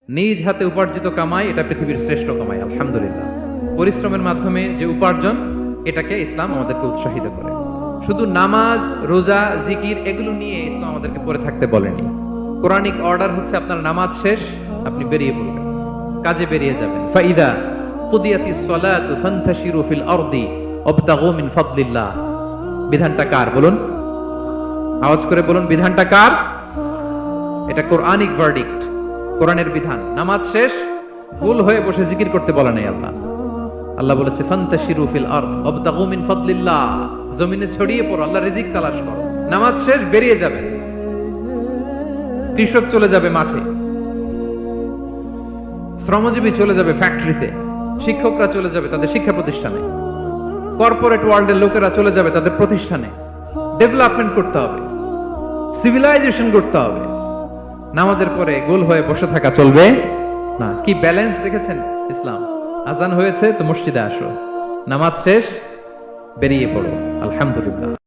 নিজ হাতে উপার্জিত কামাই এটা পৃথিবীর শ্রেষ্ঠ কামাই, আলহামদুলিল্লাহ। পরিশ্রমের মাধ্যমে যে উপার্জন, এটাকে ইসলাম আমাদেরকে উৎসাহিত করে। শুধু নামাজ, রোজা, জিকির এগুলো নিয়ে ইসলাম আমাদেরকে পড়ে থাকতে বলেনি। কোরআনিক অর্ডার হচ্ছে আপনার নামাজ শেষ, আপনি বেরিয়ে পড়বেন, কাজে বেরিয়ে যাবেন। ফাইদা কুদিয়াতিস সালাতু ফান্তাশিরু ফিল আরদি ওয়াবতাগু মিন ফাদলিল্লাহ। বিধানটা কার বলুন? আওয়াজ করে বলুন, বিধানটা কার? এটা কোরআনিক ভার্ডিক্ট, কোরআনের বিধান। নামাজ শেষ, গোল হয়ে বসে জিকির করতে বলা নাই আল্লাহ। আল্লাহ বলেছে ফান্তাশিরু ফিল আরদ ওয়াবতাগু মিন ফাদলিল্লাহ, জমিনে ছড়িয়ে পড়ো, আল্লাহর রিজিক তালাশ করো। নামাজ শেষ, বেরিয়ে যাবে। কৃষক চলে যাবে মাঠে, শ্রমজীবী চলে যাবে ফ্যাক্টরিতে, শিক্ষকরা চলে যাবে তাদের শিক্ষা প্রতিষ্ঠানে, কর্পোরেট ওয়ার্ল্ডের লোকেরা চলে যাবে তাদের প্রতিষ্ঠানে। ডেভেলপমেন্ট করতে হবে, সিভিলাইজেশন করতে হবে। নামাজের পরে গোল হয়ে বসে থাকা চলবে না। কি ব্যালেন্স দেখেছেন ইসলাম? আজান হয়েছে তো মসজিদে আসো, নামাজ শেষ বেরিয়ে পড়ো, আলহামদুলিল্লাহ।